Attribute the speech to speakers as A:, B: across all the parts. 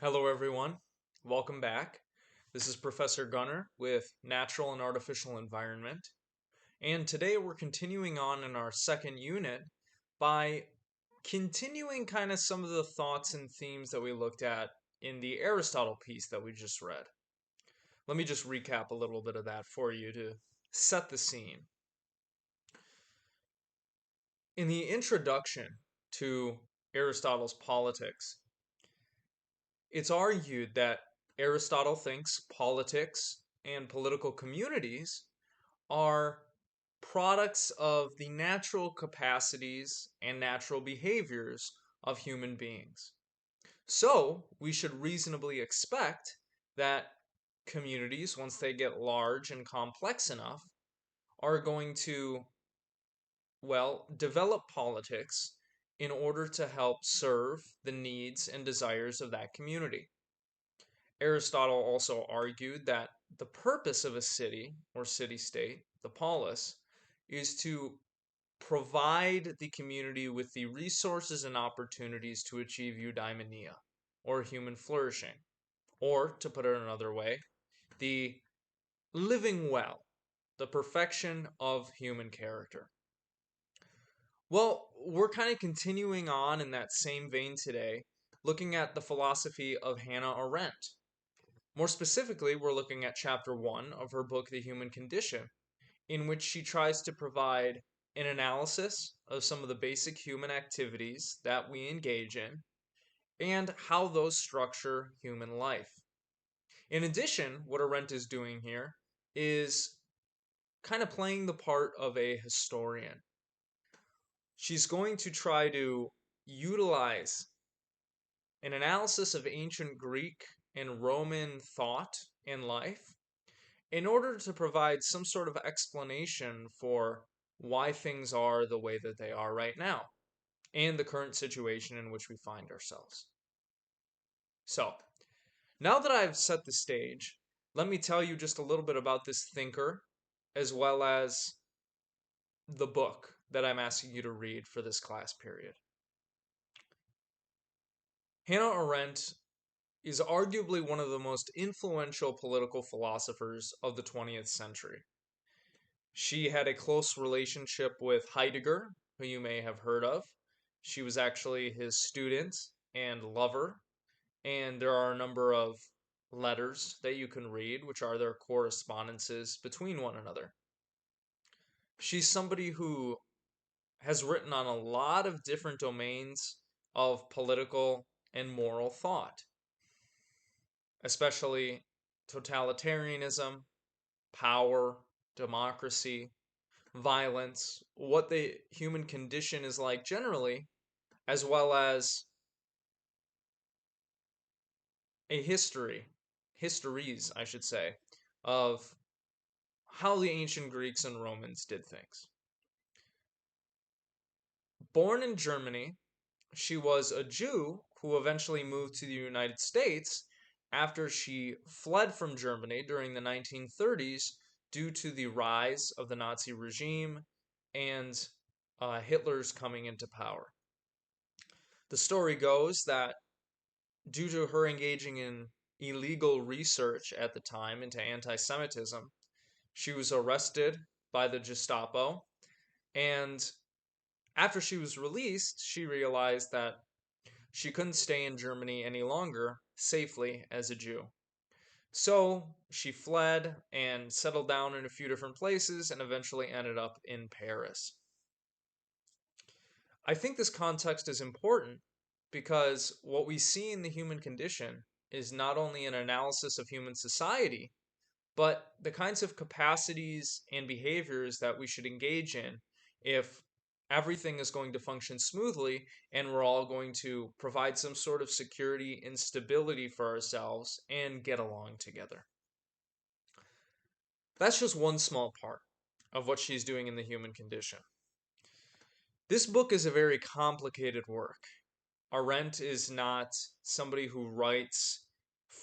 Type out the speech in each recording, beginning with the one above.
A: Hello, everyone. Welcome back. This is Professor Gunner with Natural and Artificial Environment. And today we're continuing on in our second unit by continuing kind of some of the thoughts and themes that we looked at in the Aristotle piece that we just read. Let me just recap a little bit of that for you to set the scene. In the introduction to Aristotle's Politics, it's argued that Aristotle thinks politics and political communities are products of the natural capacities and natural behaviors of human beings. So, we should reasonably expect that communities, once they get large and complex enough, are going to, develop politics in order to help serve the needs and desires of that community. Aristotle also argued that the purpose of a city or city state, the polis, is to provide the community with the resources and opportunities to achieve eudaimonia, or human flourishing, or to put it another way, the living well, the perfection of human character. Well, we're kind of continuing on in that same vein today, looking at the philosophy of Hannah Arendt. More specifically, we're looking at chapter 1 of her book, The Human Condition, in which she tries to provide an analysis of some of the basic human activities that we engage in and how those structure human life. In addition, what Arendt is doing here is kind of playing the part of a historian. She's going to try to utilize an analysis of ancient Greek and Roman thought and life in order to provide some sort of explanation for why things are the way that they are right now and the current situation in which we find ourselves. So, now that I've set the stage, let me tell you just a little bit about this thinker as well as the book that I'm asking you to read for this class period. Hannah Arendt is arguably one of the most influential political philosophers of the 20th century. She had a close relationship with Heidegger, who you may have heard of. She was actually his student and lover, and there are a number of letters that you can read, which are their correspondences between one another. She's somebody who has written on a lot of different domains of political and moral thought, especially totalitarianism, power, democracy, violence, what the human condition is like generally, as well as a histories, I should say, of how the ancient Greeks and Romans did things. Born in Germany, she was a Jew who eventually moved to the United States after she fled from Germany during the 1930s due to the rise of the Nazi regime and Hitler's coming into power. The story goes that due to her engaging in illegal research at the time into anti Semitism, she was arrested by the Gestapo. And after she was released, she realized that she couldn't stay in Germany any longer safely as a Jew. So she fled and settled down in a few different places and eventually ended up in Paris. I think this context is important because what we see in the human condition is not only an analysis of human society, but the kinds of capacities and behaviors that we should engage in if everything is going to function smoothly and we're all going to provide some sort of security and stability for ourselves and get along together. That's just one small part of what she's doing in the human condition. This book is a very complicated work. Arendt is not somebody who writes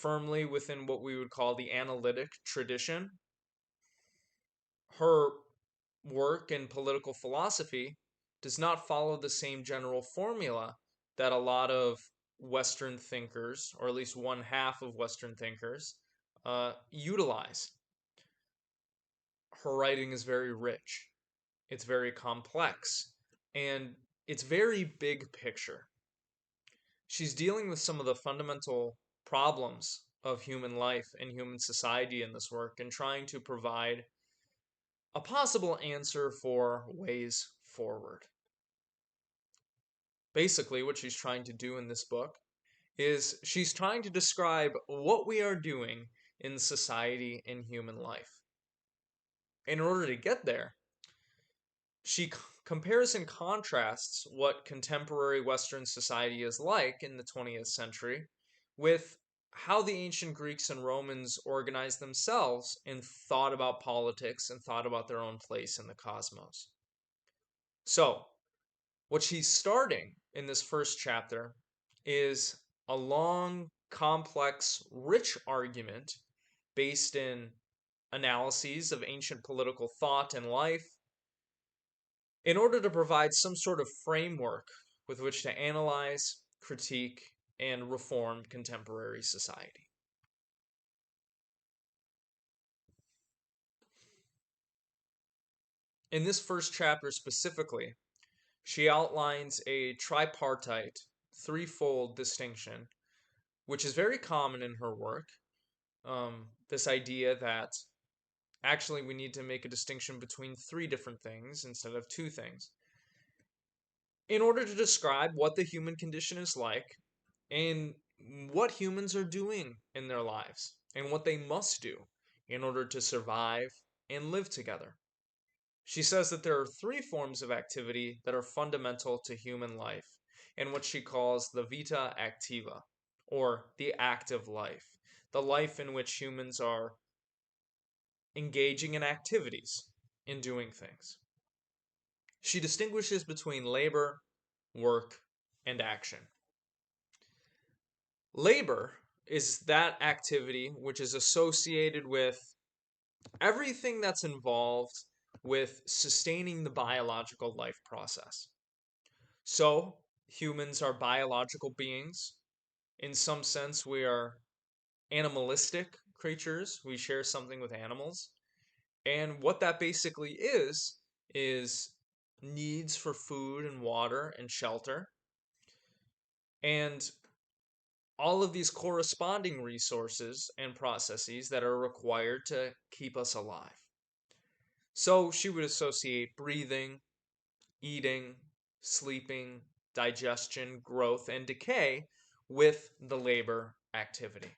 A: firmly within what we would call the analytic tradition. Her work in political philosophy does not follow the same general formula that a lot of Western thinkers, or at least one half of Western thinkers, utilize. Her writing is very rich, it's very complex, and it's very big picture. She's dealing with some of the fundamental problems of human life and human society in this work and trying to provide a possible answer for ways forward. Basically, what she's trying to do in this book is she's trying to describe what we are doing in society and human life. In order to get there, she compares and contrasts what contemporary Western society is like in the 20th century with how the ancient Greeks and Romans organized themselves and thought about politics and thought about their own place in the cosmos. So, what she's starting in this first chapter is a long, complex, rich argument based in analyses of ancient political thought and life in order to provide some sort of framework with which to analyze, critique, and reform contemporary society. In this first chapter specifically, she outlines a tripartite, threefold distinction, which is very common in her work. This idea that actually we need to make a distinction between three different things instead of two things in order to describe what the human condition is like and what humans are doing in their lives and what they must do in order to survive and live together. She says that there are three forms of activity that are fundamental to human life and what she calls the vita activa, or the active life, the life in which humans are engaging in activities, in doing things. She distinguishes between labor, work, and action. Labor is that activity which is associated with everything that's involved with sustaining the biological life process. So, humans are biological beings. In some sense, we are animalistic creatures. We share something with animals. And what that basically is needs for food and water and shelter. And all of these corresponding resources and processes that are required to keep us alive. So she would associate breathing, eating, sleeping, digestion, growth, and decay with the labor activity.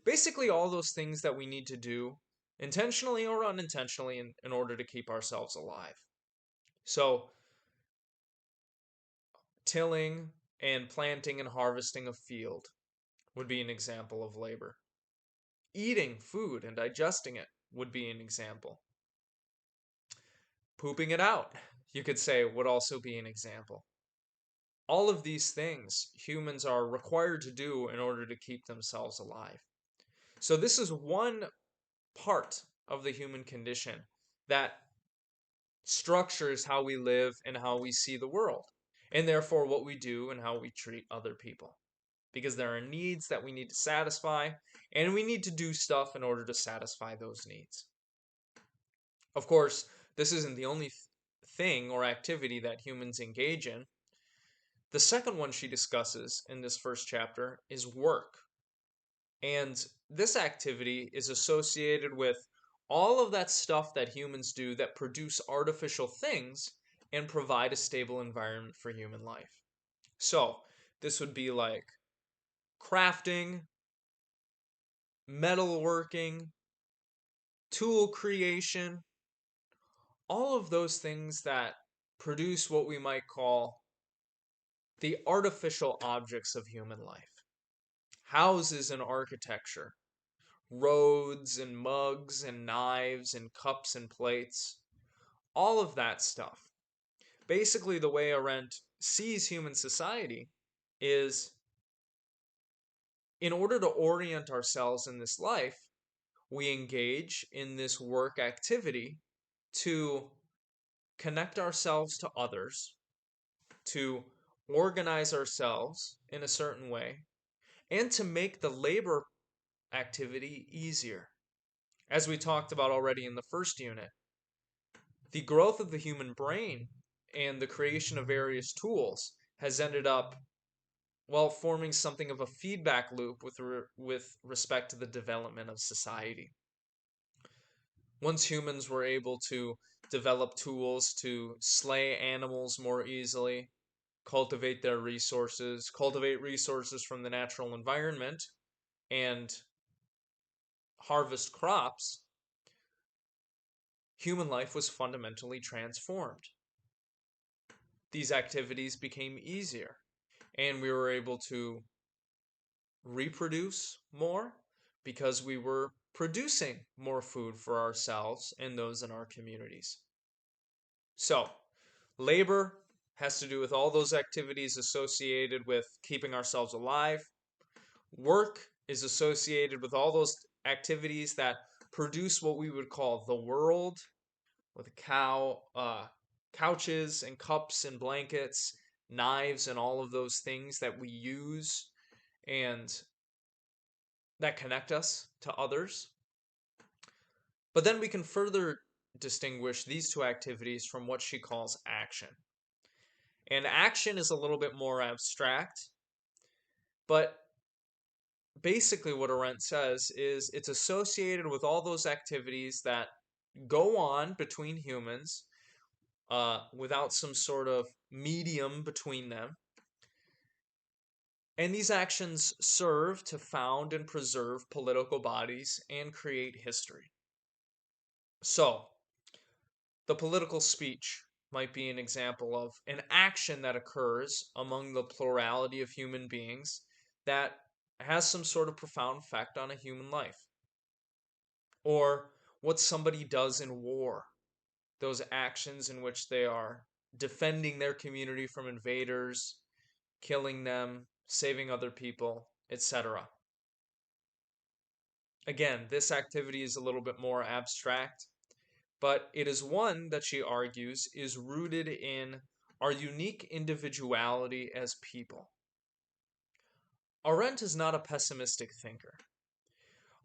A: Basically, all those things that we need to do intentionally or unintentionally in order to keep ourselves alive. So, tilling and planting and harvesting a field would be an example of labor. Eating food and digesting it would be an example. Pooping it out, you could say, would also be an example. All of these things humans are required to do in order to keep themselves alive. So, this is one part of the human condition that structures how we live and how we see the world, and therefore what we do and how we treat other people. Because there are needs that we need to satisfy, and we need to do stuff in order to satisfy those needs. Of course, this isn't the only thing or activity that humans engage in. The second one she discusses in this first chapter is work. And this activity is associated with all of that stuff that humans do that produce artificial things and provide a stable environment for human life. So, this would be like crafting, metalworking, tool creation, all of those things that produce what we might call the artificial objects of human life. Houses and architecture, roads and mugs and knives and cups and plates, all of that stuff. Basically, the way Arendt sees human society is in order to orient ourselves in this life, we engage in this work activity to connect ourselves to others, to organize ourselves in a certain way, and to make the labor activity easier. As we talked about already in the first unit, the growth of the human brain and the creation of various tools has ended up, well, forming something of a feedback loop with respect to the development of society. Once humans were able to develop tools to slay animals more easily, cultivate their resources, cultivate resources from the natural environment, and harvest crops, human life was fundamentally transformed. These activities became easier, and we were able to reproduce more because we were producing more food for ourselves and those in our communities. So, labor has to do with all those activities associated with keeping ourselves alive. Work is associated with all those activities that produce what we would call the world, with couches and cups and blankets, knives and all of those things that we use and that connect us to others. But then we can further distinguish these two activities from what she calls action. And action is a little bit more abstract, but basically what Arendt says is it's associated with all those activities that go on between humans without some sort of medium between them. And these actions serve to found and preserve political bodies and create history. So, the political speech might be an example of an action that occurs among the plurality of human beings that has some sort of profound effect on a human life. Or what somebody does in war, those actions in which they are defending their community from invaders, killing them, saving other people, etc. Again, this activity is a little bit more abstract, but it is one that she argues is rooted in our unique individuality as people. Arendt is not a pessimistic thinker.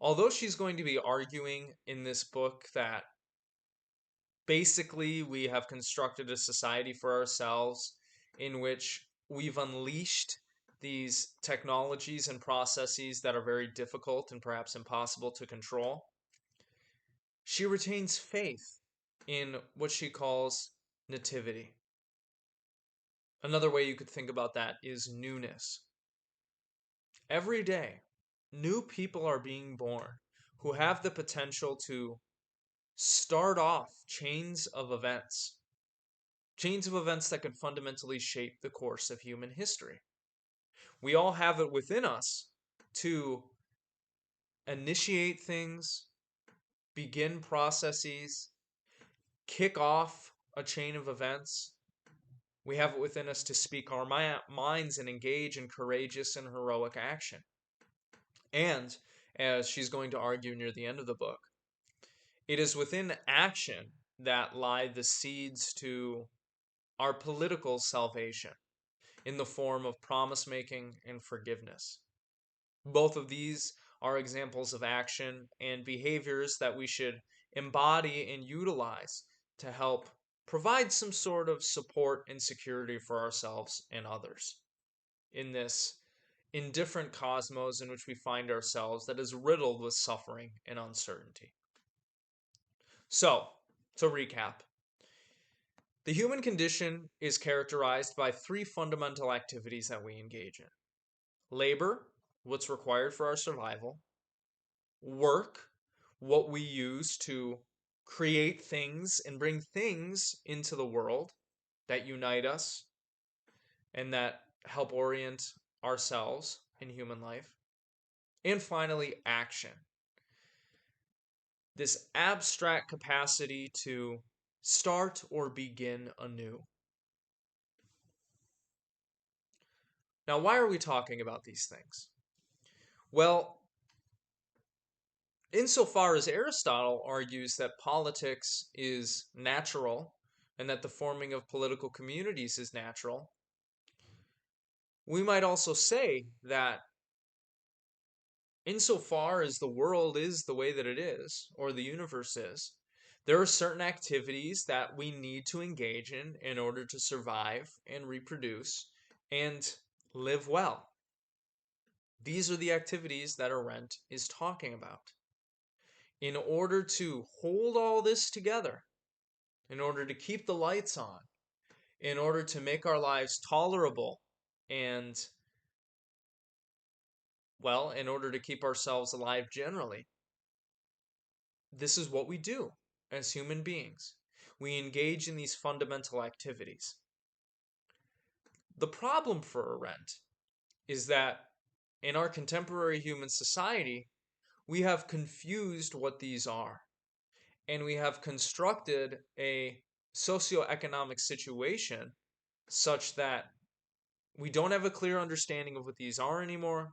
A: Although she's going to be arguing in this book that basically we have constructed a society for ourselves in which we've unleashed these technologies and processes that are very difficult and perhaps impossible to control, she retains faith in what she calls nativity. Another way you could think about that is newness. Every day, new people are being born who have the potential to start off chains of events that can fundamentally shape the course of human history. We all have it within us to initiate things, begin processes, kick off a chain of events. We have it within us to speak our minds and engage in courageous and heroic action. And, as she's going to argue near the end of the book, it is within action that lie the seeds to our political salvation in the form of promise making and forgiveness. Both of these are examples of action and behaviors that we should embody and utilize to help provide some sort of support and security for ourselves and others in this indifferent cosmos in which we find ourselves that is riddled with suffering and uncertainty. So, to recap, the human condition is characterized by three fundamental activities that we engage in: labor, what's required for our survival; work, what we use to create things and bring things into the world that unite us and that help orient ourselves in human life; and finally, action, this abstract capacity to start or begin anew. Now, why are we talking about these things? Well, insofar as Aristotle argues that politics is natural and that the forming of political communities is natural, We might also say that insofar as the world is the way that it is, or the universe is, there are certain activities that we need to engage in order to survive and reproduce and live well. These are the activities that Arendt is talking about. In order to hold all this together, in order to keep the lights on, in order to make our lives tolerable, and, well, in order to keep ourselves alive generally, this is what we do as human beings. We engage in these fundamental activities. The problem for Arendt is that in our contemporary human society, we have confused what these are, and we have constructed a socioeconomic situation such that we don't have a clear understanding of what these are anymore.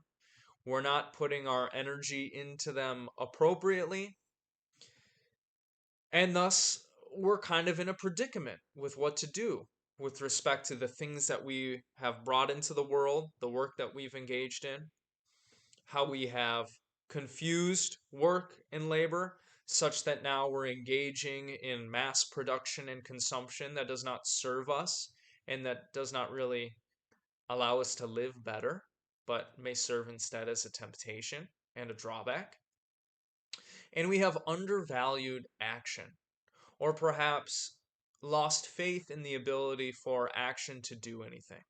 A: We're not putting our energy into them appropriately. And thus, we're kind of in a predicament with what to do with respect to the things that we have brought into the world, the work that we've engaged in, how we have confused work and labor such that now we're engaging in mass production and consumption that does not serve us and that does not really allow us to live better, but may serve instead as a temptation and a drawback. And we have undervalued action, or perhaps lost faith in the ability for action to do anything.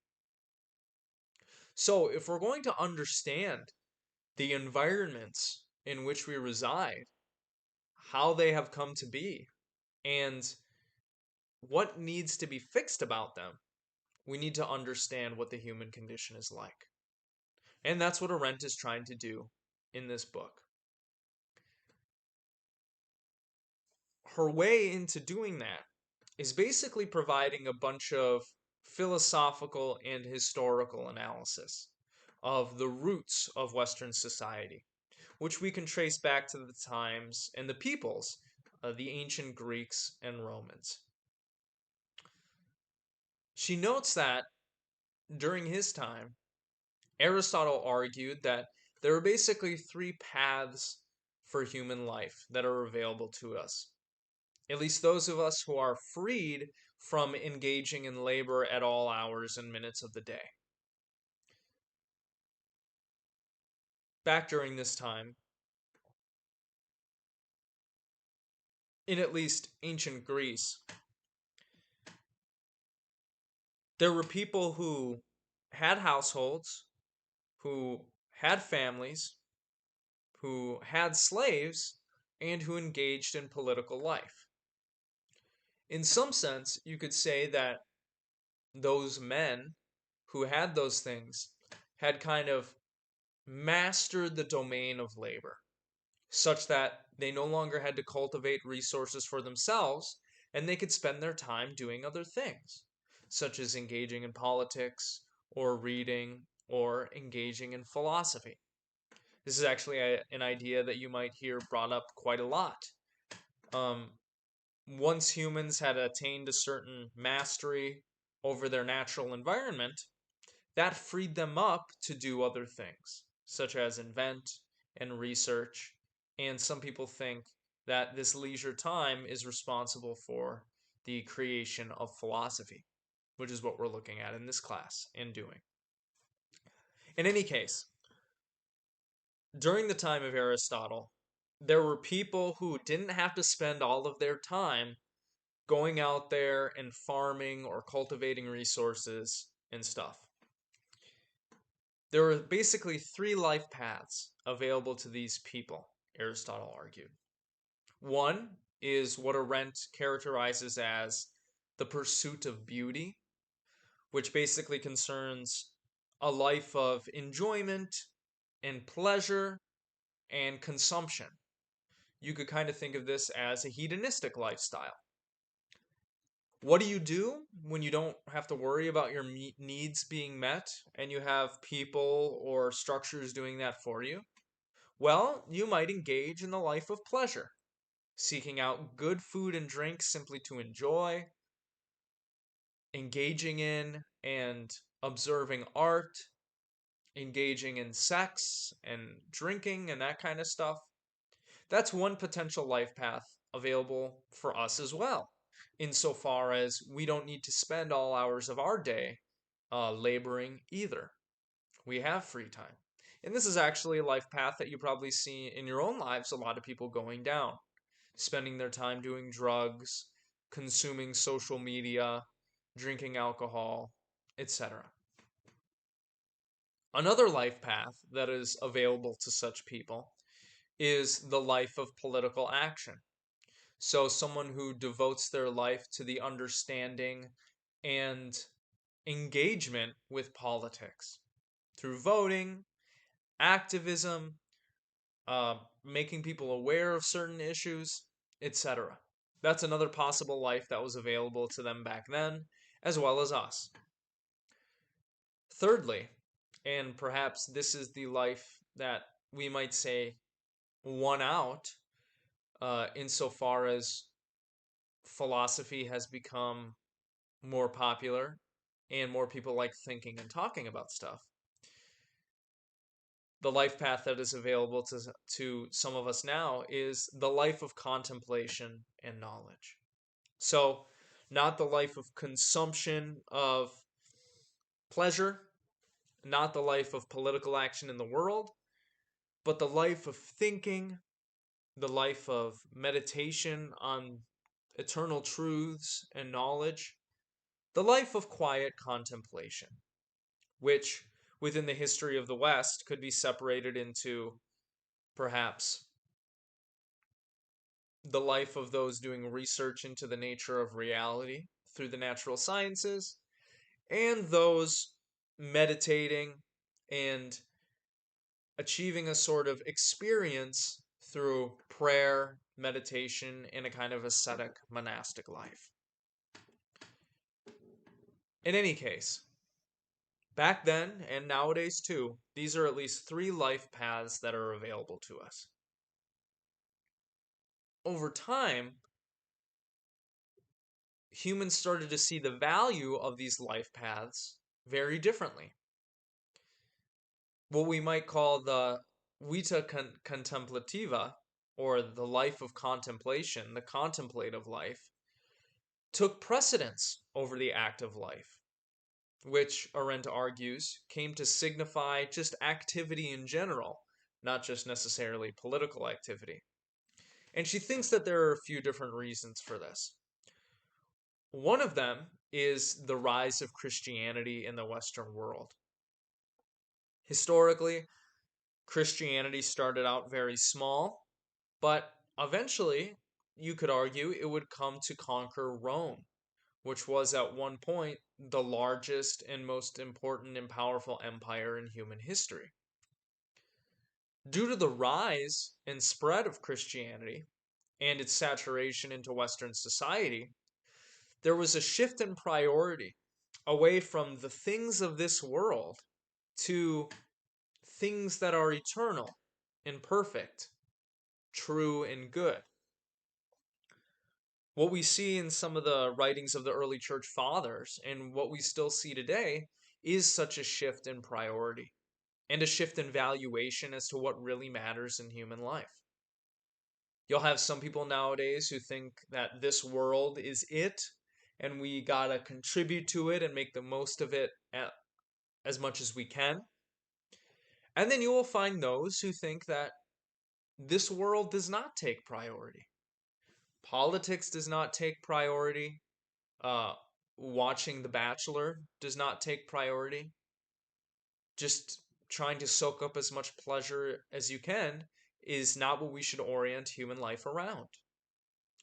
A: So, if we're going to understand the environments in which we reside, how they have come to be, and what needs to be fixed about them, we need to understand what the human condition is like. And that's what Arendt is trying to do in this book. Her way into doing that is basically providing a bunch of philosophical and historical analysis of the roots of Western society, which we can trace back to the times and the peoples of the ancient Greeks and Romans. She notes that during his time, Aristotle argued that there are basically three paths for human life that are available to us. At least those of us who are freed from engaging in labor at all hours and minutes of the day. Back during this time, in at least ancient Greece, there were people who had households, who had families, who had slaves, and who engaged in political life. In some sense, you could say that those men who had those things had kind of mastered the domain of labor, such that they no longer had to cultivate resources for themselves and they could spend their time doing other things, such as engaging in politics or reading or engaging in philosophy. This is actually an idea that you might hear brought up quite a lot. Um, Once humans had attained a certain mastery over their natural environment, that freed them up to do other things, such as invent and research. And some people think that this leisure time is responsible for the creation of philosophy, which is what we're looking at in this class and doing. In any case, during the time of Aristotle, there were people who didn't have to spend all of their time going out there and farming or cultivating resources and stuff. There were basically three life paths available to these people, Aristotle argued. One is what Arendt characterizes as the pursuit of beauty, which basically concerns a life of enjoyment and pleasure and consumption. You could kind of think of this as a hedonistic lifestyle. What do you do when you don't have to worry about your needs being met and you have people or structures doing that for you? Well, you might engage in the life of pleasure, seeking out good food and drink simply to enjoy, engaging in and observing art, engaging in sex and drinking and that kind of stuff. That's one potential life path available for us as well, insofar as we don't need to spend all hours of our day laboring either. We have free time. And this is actually a life path that you probably see in your own lives a lot of people going down, spending their time doing drugs, consuming social media, drinking alcohol, etc. Another life path that is available to such people is the life of political action. So, someone who devotes their life to the understanding and engagement with politics through voting, activism, making people aware of certain issues, etc. That's another possible life that was available to them back then, as well as us. Thirdly, and perhaps this is the life that we might say won out insofar as philosophy has become more popular and more people like thinking and talking about stuff. The life path that is available to some of us now is the life of contemplation and knowledge. So, not the life of consumption of pleasure, not the life of political action in the world, but the life of thinking, the life of meditation on eternal truths and knowledge, the life of quiet contemplation, which within the history of the West could be separated into perhaps the life of those doing research into the nature of reality through the natural sciences, and those meditating and achieving a sort of experience through prayer, meditation, and a kind of ascetic monastic life. In any case, back then and nowadays too, these are at least three life paths that are available to us. Over time, humans started to see the value of these life paths very differently. What we might call the vita contemplativa, or the life of contemplation, the contemplative life, took precedence over the active life, which Arendt argues came to signify just activity in general, not just necessarily political activity. And she thinks that there are a few different reasons for this. One of them is the rise of Christianity in the Western world. Historically, Christianity started out very small, but eventually, you could argue, it would come to conquer Rome, which was at one point the largest and most important and powerful empire in human history. Due to the rise and spread of Christianity and its saturation into Western society, there was a shift in priority away from the things of this world to things that are eternal and perfect, true and good. What we see in some of the writings of the early church fathers and what we still see today is such a shift in priority and a shift in valuation as to what really matters in human life. You'll have some people nowadays who think that this world is it and we gotta contribute to it and make the most of it as much as we can. And then you will find those who think that this world does not take priority. Politics does not take priority. Uh, Watching The Bachelor does not take priority. Just trying to soak up as much pleasure as you can is not what we should orient human life around.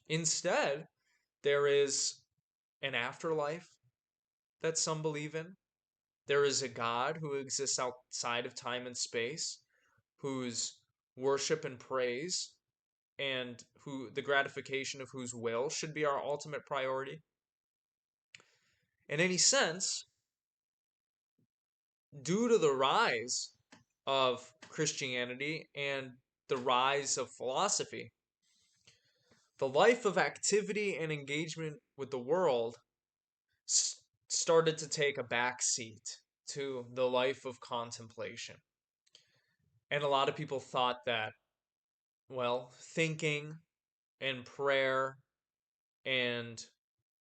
A: Instead, there is an afterlife that some believe in. There is a God who exists outside of time and space, whose worship and praise and who the gratification of whose will should be our ultimate priority. In any sense, due to the rise of Christianity and the rise of philosophy, the life of activity and engagement with the world started to take a back seat to the life of contemplation. And a lot of people thought that, well, thinking and prayer and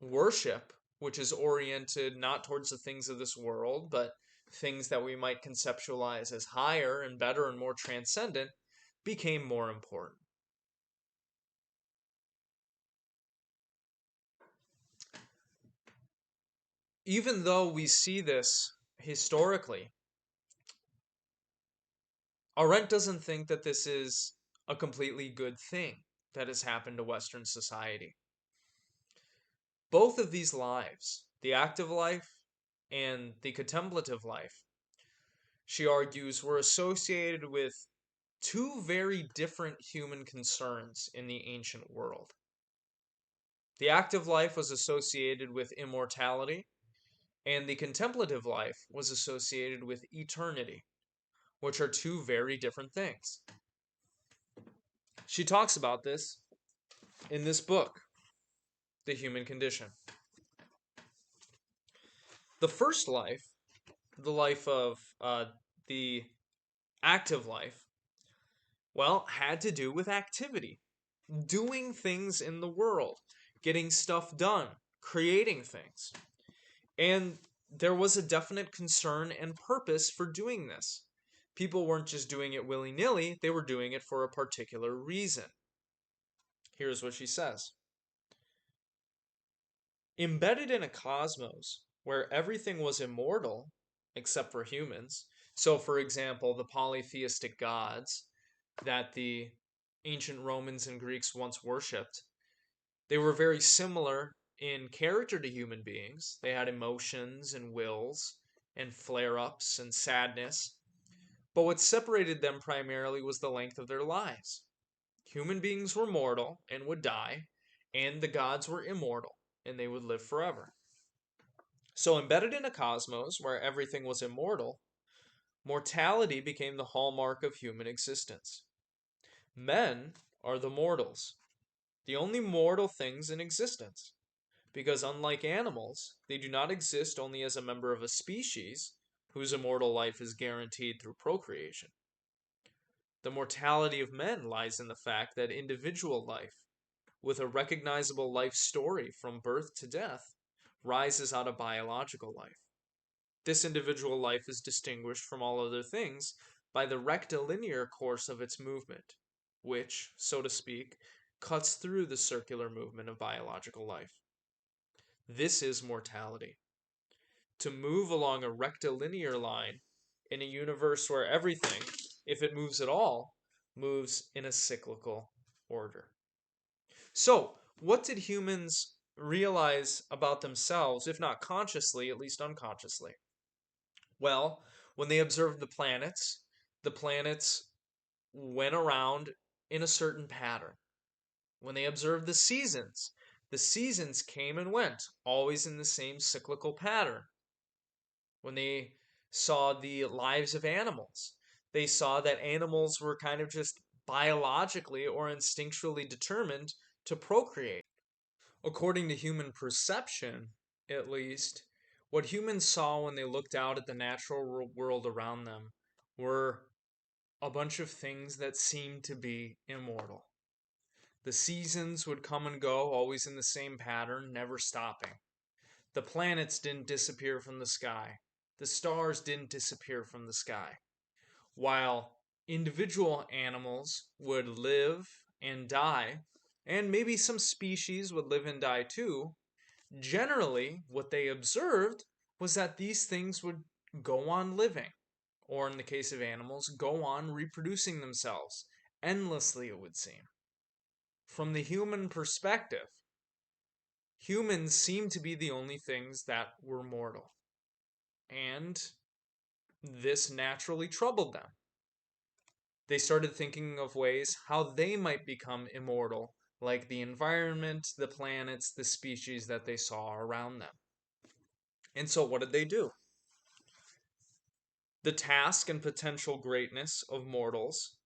A: worship, which is oriented not towards the things of this world, but things that we might conceptualize as higher and better and more transcendent, became more important. Even though we see this historically, Arendt doesn't think that this is a completely good thing that has happened to Western society. Both of these lives, the active life and the contemplative life, she argues, were associated with two very different human concerns in the ancient world. The active life was associated with immortality, and the contemplative life was associated with eternity, which are two very different things. She talks about this in this book, The Human Condition. The first life, the life of the active life, well, had to do with activity, doing things in the world, getting stuff done, creating things. And there was a definite concern and purpose for doing this. People weren't just doing it willy-nilly, they were doing it for a particular reason. Here's what she says. Embedded in a cosmos where everything was immortal, except for humans, so for example, the polytheistic gods that the ancient Romans and Greeks once worshipped, they were very similar in character to human beings. They had emotions and wills and flare ups and sadness. But what separated them primarily was the length of their lives. Human beings were mortal and would die, and the gods were immortal and they would live forever. So, embedded in a cosmos where everything was immortal, mortality became the hallmark of human existence. Men are the mortals, the only mortal things in existence, because unlike animals, they do not exist only as a member of a species whose immortal life is guaranteed through procreation. The mortality of men lies in the fact that individual life, with a recognizable life story from birth to death, rises out of biological life. This individual life is distinguished from all other things by the rectilinear course of its movement, which, so to speak, cuts through the circular movement of biological life. This is mortality. To move along a rectilinear line in a universe where everything, if it moves at all, moves in a cyclical order. So, what did humans realize about themselves, if not consciously, at least unconsciously? Well, when they observed the planets went around in a certain pattern. When they observed the seasons came and went, always in the same cyclical pattern. When they saw the lives of animals, they saw that animals were kind of just biologically or instinctually determined to procreate. According to human perception, at least, what humans saw when they looked out at the natural world around them were a bunch of things that seemed to be immortal. The seasons would come and go, always in the same pattern, never stopping. The planets didn't disappear from the sky. The stars didn't disappear from the sky. While individual animals would live and die, and maybe some species would live and die too, generally what they observed was that these things would go on living, or in the case of animals, go on reproducing themselves endlessly, it would seem. From the human perspective, humans seem to be the only things that were mortal. And this naturally troubled them. They started thinking of ways how they might become immortal, like the environment, the planets, the species that they saw around them. And so, what did they do? The task and potential greatness of mortals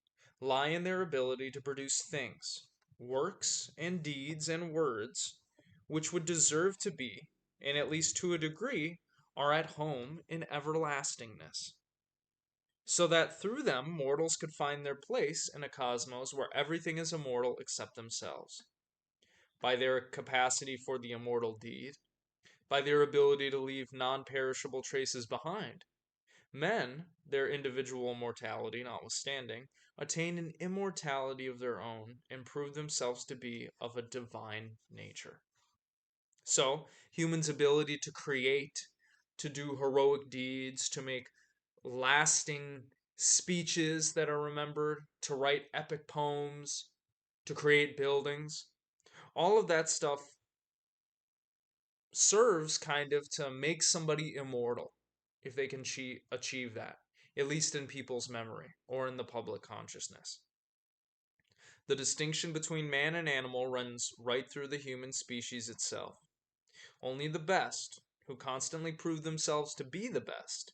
A: lie in their ability to produce things, works, and deeds and words which would deserve to be, and at least to a degree, are at home in everlastingness, so that through them mortals could find their place in a cosmos where everything is immortal except themselves. By their capacity for the immortal deed, by their ability to leave non perishable traces behind, men, their individual mortality notwithstanding, attain an immortality of their own and prove themselves to be of a divine nature. So, humans' ability to create, to do heroic deeds, to make lasting speeches that are remembered, to write epic poems, to create buildings, all of that stuff serves kind of to make somebody immortal if they can achieve that, at least in people's memory or in the public consciousness. The distinction between man and animal runs right through the human species itself. Only the best, who constantly prove themselves to be the best,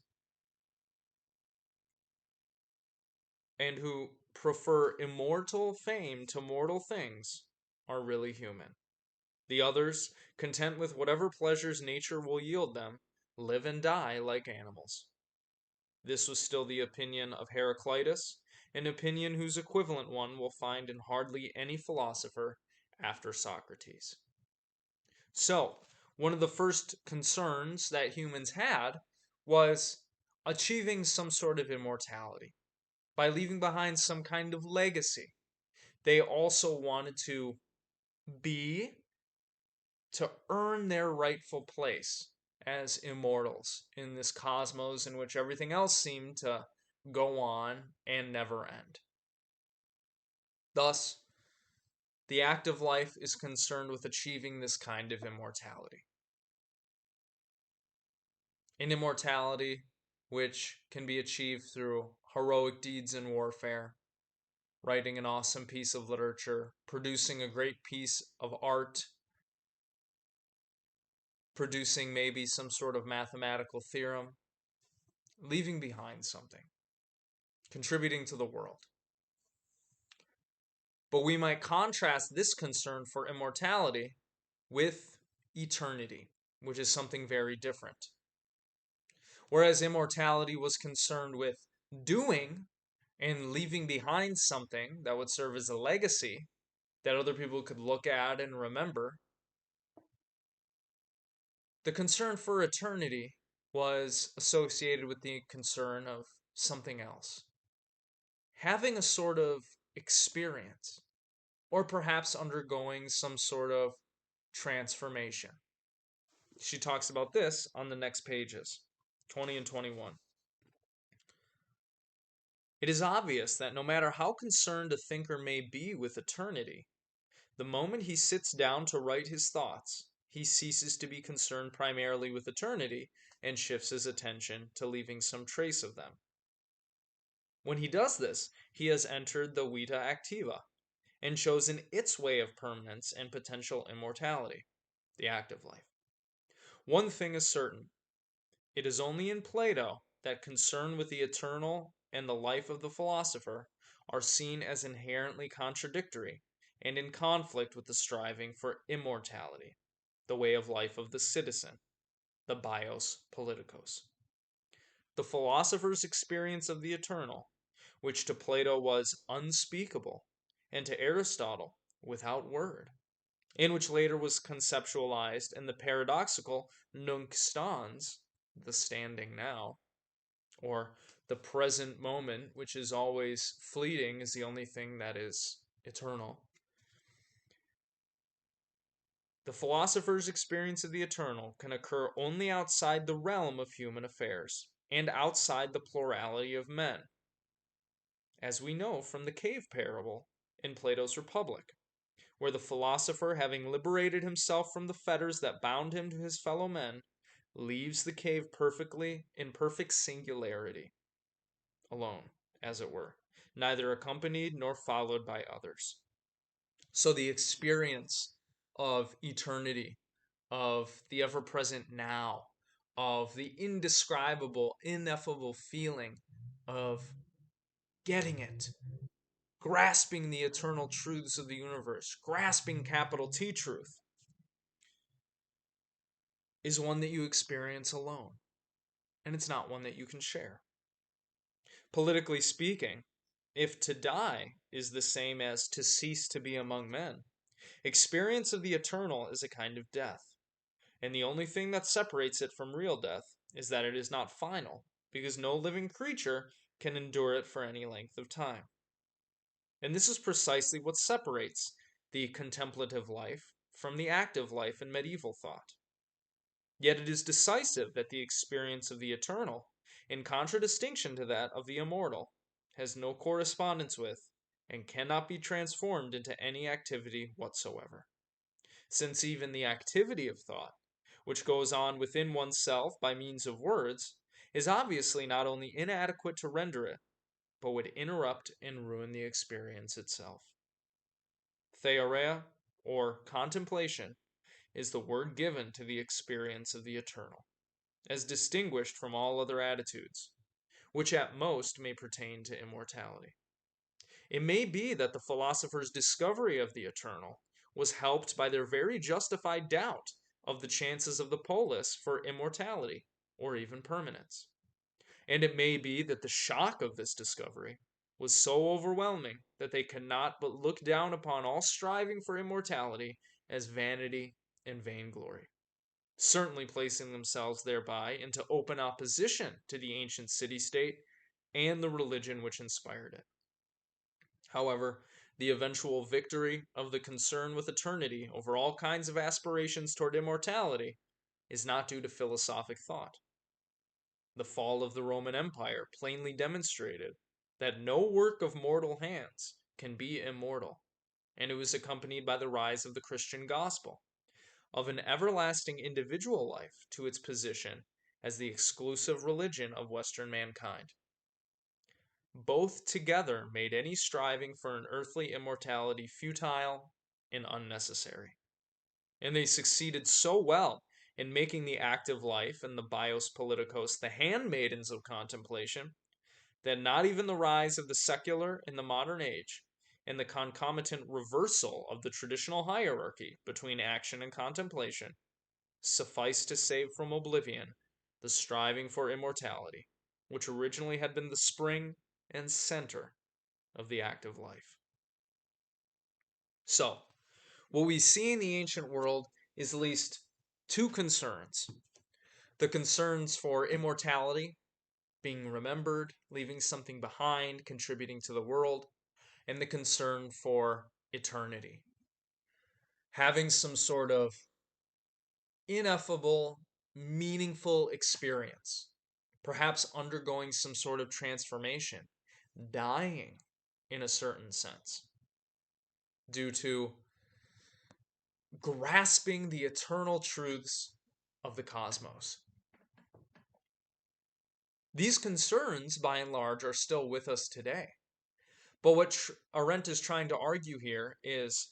A: and who prefer immortal fame to mortal things, are really human. The others, content with whatever pleasures nature will yield them, live and die like animals. This was still the opinion of Heraclitus, an opinion whose equivalent one will find in hardly any philosopher after Socrates. So, one of the first concerns that humans had was achieving some sort of immortality by leaving behind some kind of legacy. They also wanted be to earn their rightful place as immortals in this cosmos in which everything else seemed to go on and never end. Thus, the active life is concerned with achieving this kind of immortality. An immortality which can be achieved through heroic deeds in warfare, writing an awesome piece of literature, producing a great piece of art, producing maybe some sort of mathematical theorem, leaving behind something, contributing to the world. But we might contrast this concern for immortality with eternity, which is something very different. Whereas immortality was concerned with doing and leaving behind something that would serve as a legacy that other people could look at and remember, the concern for eternity was associated with the concern of something else. Having a sort of experience, or perhaps undergoing some sort of transformation. She talks about this on the next pages, 20 and 21. It is obvious that no matter how concerned a thinker may be with eternity, the moment he sits down to write his thoughts, he ceases to be concerned primarily with eternity and shifts his attention to leaving some trace of them. When he does this, he has entered the vita activa and chosen its way of permanence and potential immortality, the active life. One thing is certain: it is only in Plato that concern with the eternal and the life of the philosopher are seen as inherently contradictory and in conflict with the striving for immortality, the way of life of the citizen, the bios politikos. The philosopher's experience of the eternal, which to Plato was unspeakable, and to Aristotle without word, and which later was conceptualized in the paradoxical nunc stans, the standing now, or the present moment, which is always fleeting, is the only thing that is eternal. The philosopher's experience of the eternal can occur only outside the realm of human affairs and outside the plurality of men, as we know from the cave parable in Plato's Republic, where the philosopher, having liberated himself from the fetters that bound him to his fellow men, leaves the cave perfectly in perfect singularity, alone, as it were, neither accompanied nor followed by others. So the experience of eternity, of the ever present now, of the indescribable, ineffable feeling of getting it, grasping the eternal truths of the universe, grasping capital T truth, is one that you experience alone. and it's not one that you can share. Politically speaking, if to die is the same as to cease to be among men, experience of the eternal is a kind of death, and the only thing that separates it from real death is that it is not final, because no living creature can endure it for any length of time. And this is precisely what separates the contemplative life from the active life in medieval thought. Yet it is decisive that the experience of the eternal, in contradistinction to that of the immortal, has no correspondence with, and cannot be transformed into any activity whatsoever. Since even the activity of thought, which goes on within oneself by means of words, is obviously not only inadequate to render it, but would interrupt and ruin the experience itself. Theoria, or contemplation, is the word given to the experience of the eternal, as distinguished from all other attitudes, which at most may pertain to immortality. It may be that the philosophers' discovery of the eternal was helped by their very justified doubt of the chances of the polis for immortality, or even permanence. And it may be that the shock of this discovery was so overwhelming that they could not but look down upon all striving for immortality as vanity and vainglory, certainly placing themselves thereby into open opposition to the ancient city state and the religion which inspired it. However, the eventual victory of the concern with eternity over all kinds of aspirations toward immortality is not due to philosophic thought. The fall of the Roman Empire plainly demonstrated that no work of mortal hands can be immortal, and it was accompanied by the rise of the Christian gospel, of an everlasting individual life to its position as the exclusive religion of Western mankind. Both together made any striving for an earthly immortality futile and unnecessary. And they succeeded so well in making the active life and the bios politikos the handmaidens of contemplation that not even the rise of the secular in the modern age and the concomitant reversal of the traditional hierarchy between action and contemplation suffice to save from oblivion the striving for immortality, which originally had been the spring and center of the active life. So, what we see in the ancient world is at least two concerns: the concerns for immortality, being remembered, leaving something behind, contributing to the world, and the concern for eternity, having some sort of ineffable, meaningful experience, perhaps undergoing some sort of transformation, dying in a certain sense, due to grasping the eternal truths of the cosmos. These concerns, by and large, are still with us today. But what Arendt is trying to argue here is,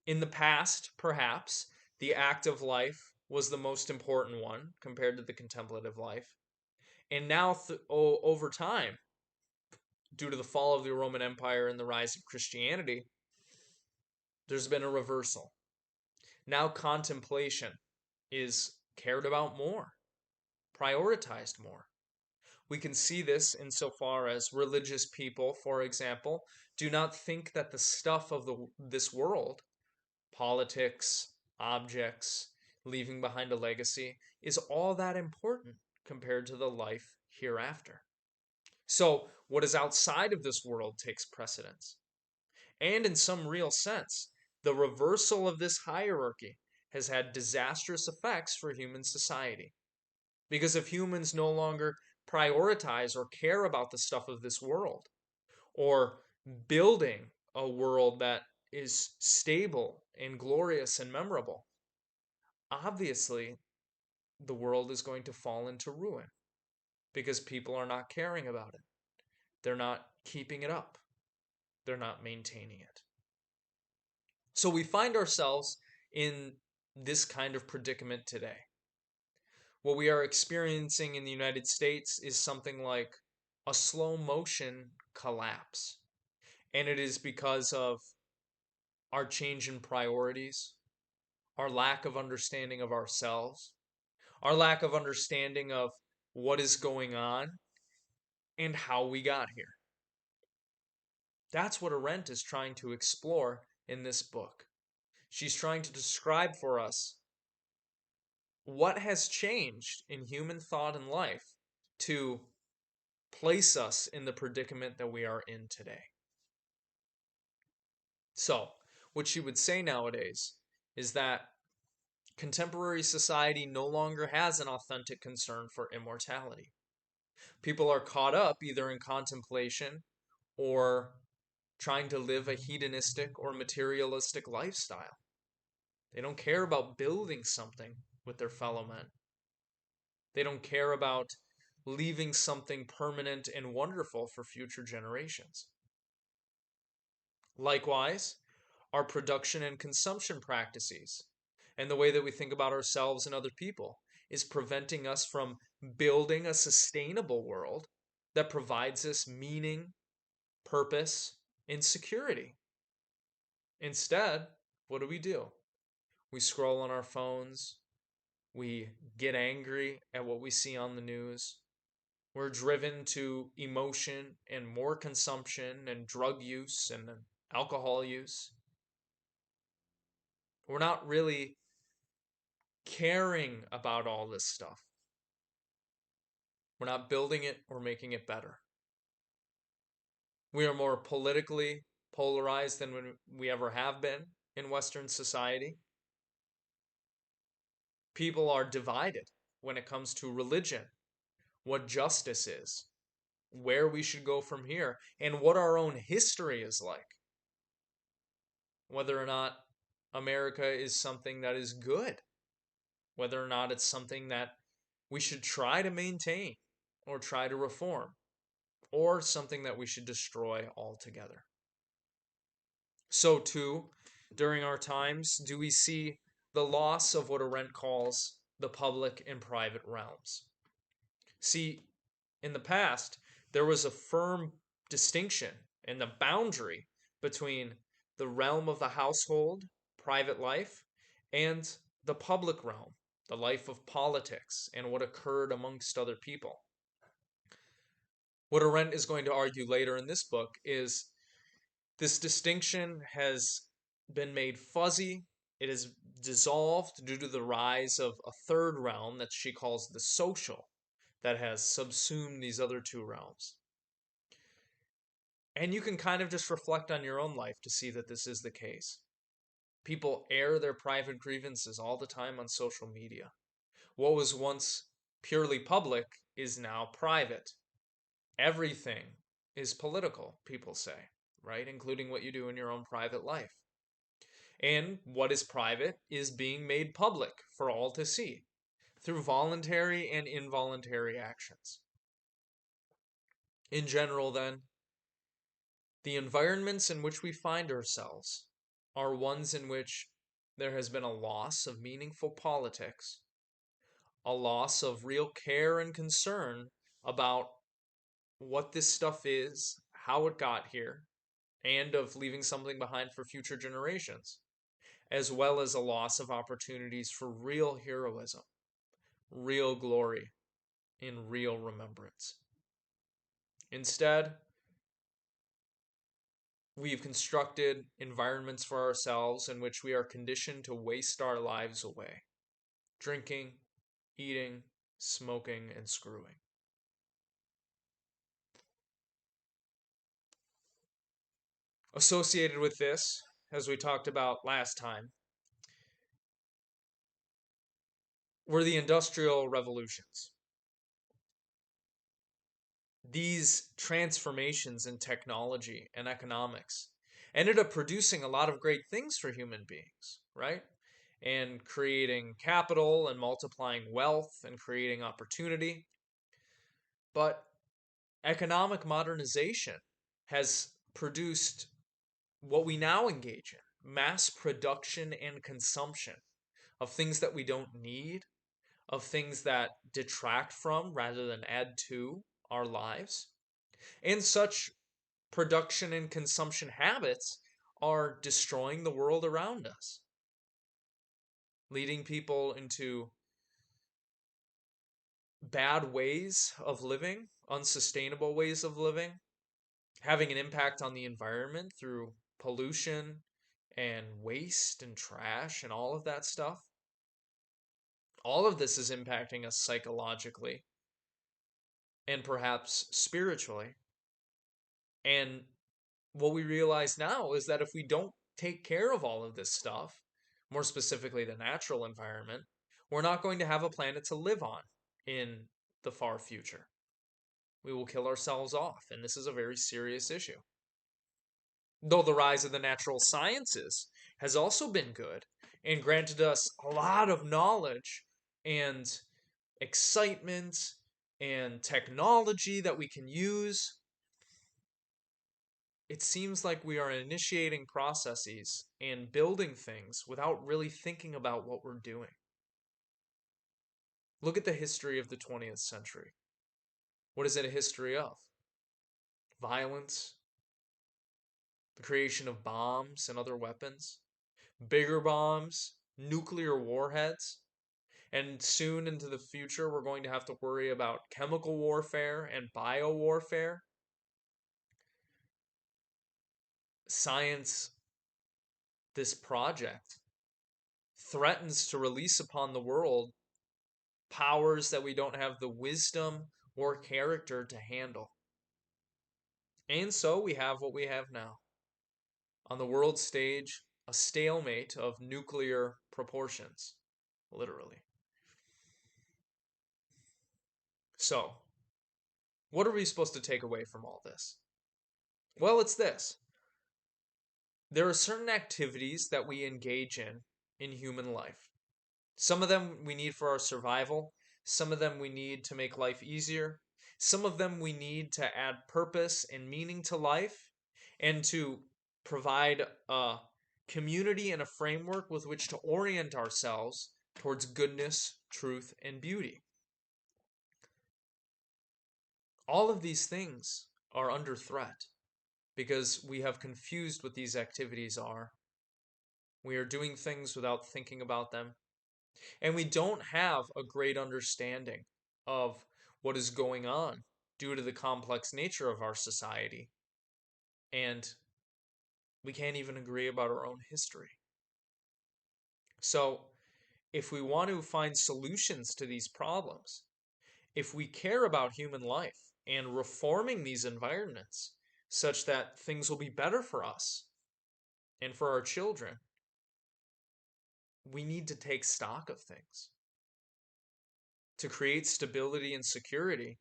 A: in the past, perhaps, the active life was the most important one compared to the contemplative life. And now, over time, due to the fall of the Roman Empire and the rise of Christianity, there's been a reversal. Now contemplation is cared about more, prioritized more. We can see this insofar as religious people, for example, do not think that the stuff of this world, politics, objects, leaving behind a legacy, is all that important compared to the life hereafter. So, what is outside of this world takes precedence. And in some real sense, the reversal of this hierarchy has had disastrous effects for human society. Because if humans no longer prioritize or care about the stuff of this world, or building a world that is stable and glorious and memorable, obviously the world is going to fall into ruin because people are not caring about it. They're not keeping it up. They're not maintaining it. So we find ourselves in this kind of predicament today. What we are experiencing in the United States is something like a slow motion collapse. And it is because of our change in priorities, our lack of understanding of ourselves, our lack of understanding of what is going on, and how we got here. That's what Arendt is trying to explore in this book. She's trying to describe for us what has changed in human thought and life to place us in the predicament that we are in today. So, what she would say nowadays is that contemporary society no longer has an authentic concern for immortality. People are caught up either in contemplation or trying to live a hedonistic or materialistic lifestyle. They don't care about building something with their fellow men. They don't care about leaving something permanent and wonderful for future generations. Likewise, our production and consumption practices and the way that we think about ourselves and other people is preventing us from building a sustainable world that provides us meaning, purpose, and security. Instead, what do? We scroll on our phones. We get angry at what we see on the news. We're driven to emotion and more consumption and drug use and alcohol use. We're not really caring about all this stuff. We're not building it or making it better. We are more politically polarized than we ever have been in Western society. People are divided when it comes to religion, what justice is, where we should go from here, and what our own history is like. Whether or not America is something that is good, whether or not it's something that we should try to maintain or try to reform, or something that we should destroy altogether. So, too, during our times, do we see the loss of what Arendt calls the public and private realms. See, in the past, there was a firm distinction and the boundary between the realm of the household, private life, and the public realm, the life of politics, and what occurred amongst other people. What Arendt is going to argue later in this book is this distinction has been made fuzzy. It is dissolved due to the rise of a third realm that she calls the social, that has subsumed these other two realms. And you can kind of just reflect on your own life to see that this is the case. People air their private grievances all the time on social media. What was once purely public is now private. Everything is political, people say, right? Including what you do in your own private life. And what is private is being made public for all to see through voluntary and involuntary actions. In general, then, the environments in which we find ourselves are ones in which there has been a loss of meaningful politics, a loss of real care and concern about what this stuff is, how it got here, and of leaving something behind for future generations, as well as a loss of opportunities for real heroism, real glory, and real remembrance. Instead, we've constructed environments for ourselves in which we are conditioned to waste our lives away, drinking, eating, smoking, and screwing. Associated with this, as we talked about last time, were the industrial revolutions. These transformations in technology and economics ended up producing a lot of great things for human beings, right? And creating capital and multiplying wealth and creating opportunity. But economic modernization has produced what we now engage in: mass production and consumption of things that we don't need, of things that detract from rather than add to our lives. And such production and consumption habits are destroying the world around us, leading people into bad ways of living, unsustainable ways of living, having an impact on the environment through pollution and waste and trash and all of that stuff. All of this is impacting us psychologically and perhaps spiritually. And what we realize now is that if we don't take care of all of this stuff, more specifically the natural environment, we're not going to have a planet to live on in the far future. We will kill ourselves off, and this is a very serious issue. Though the rise of the natural sciences has also been good and granted us a lot of knowledge and excitement and technology that we can use, it seems like we are initiating processes and building things without really thinking about what we're doing. Look at the history of the 20th century. What is it a history of? Violence, the creation of bombs and other weapons, bigger bombs, nuclear warheads, and soon into the future, we're going to have to worry about chemical warfare and bio warfare. Science, this project, threatens to release upon the world powers that we don't have the wisdom or character to handle. And so we have what we have now. On the world stage, a stalemate of nuclear proportions, literally. So, what are we supposed to take away from all this? Well, it's this. There are certain activities that we engage in human life. Some of them we need for our survival. Some of them we need to make life easier. Some of them we need to add purpose and meaning to life and to provide a community and a framework with which to orient ourselves towards goodness, truth, and beauty. All of these things are under threat because we have confused what these activities are. We are doing things without thinking about them. And we don't have a great understanding of what is going on due to the complex nature of our society. And we can't even agree about our own history. So, if we want to find solutions to these problems, if we care about human life and reforming these environments such that things will be better for us and for our children, we need to take stock of things. To create stability and security,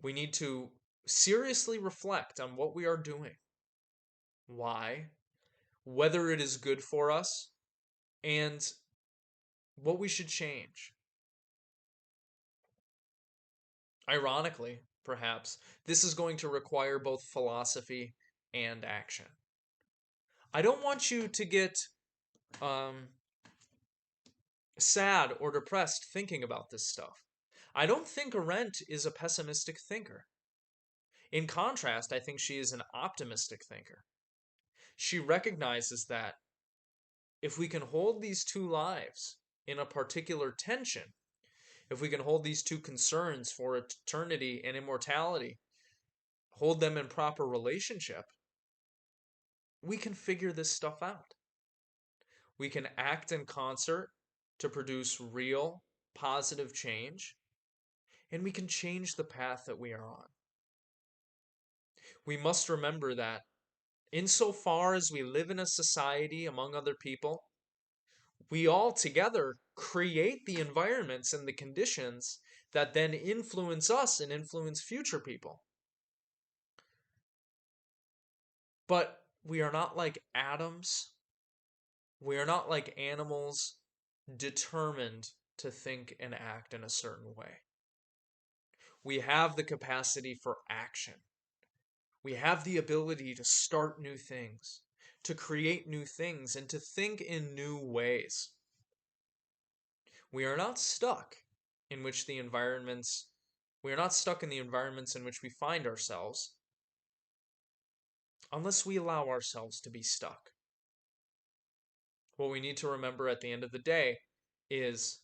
A: we need to seriously reflect on what we are doing, why, whether it is good for us, and what we should change. Ironically, perhaps, this is going to require both philosophy and action. I don't want you to get um, sad or depressed thinking about this stuff. I don't think Arendt is a pessimistic thinker. In contrast, I think she is an optimistic thinker. She recognizes that if we can hold these two lives in a particular tension, if we can hold these two concerns for eternity and immortality, hold them in proper relationship, we can figure this stuff out. We can act in concert to produce real, positive change, and we can change the path that we are on. We must remember that insofar as we live in a society among other people, we all together create the environments and the conditions that then influence us and influence future people. But we are not like atoms. We are not like animals determined to think and act in a certain way. We have the capacity for action. We have the ability to start new things, to create new things, and to think in new ways. We are not stuck in which the environments, we are not stuck in the environments in which we find ourselves unless we allow ourselves to be stuck. What we need to remember at the end of the day is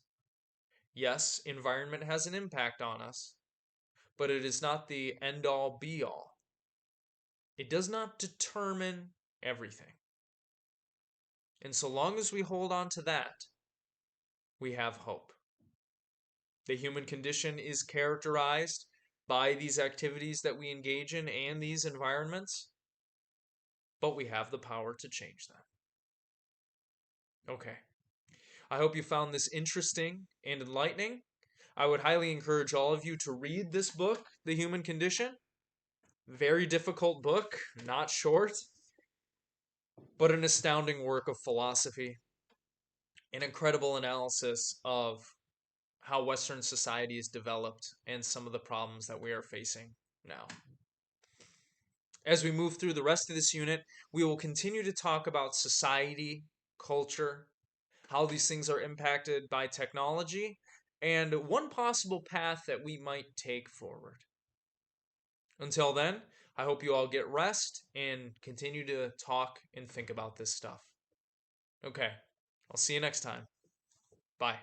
A: Yes, environment has an impact on us, but it is not the end all be all. It does not determine everything. And so long as we hold on to that, we have hope. The human condition is characterized by these activities that we engage in and these environments, but we have the power to change them. Okay. I hope you found this interesting and enlightening. I would highly encourage all of you to read this book, The Human Condition. Very difficult book, not short, but an astounding work of philosophy, an incredible analysis of how Western society is developed and some of the problems that we are facing now. As we move through the rest of this unit, we will continue to talk about society, culture, how these things are impacted by technology, and one possible path that we might take forward. Until then, I hope you all get rest and continue to talk and think about this stuff. Okay, I'll see you next time. Bye.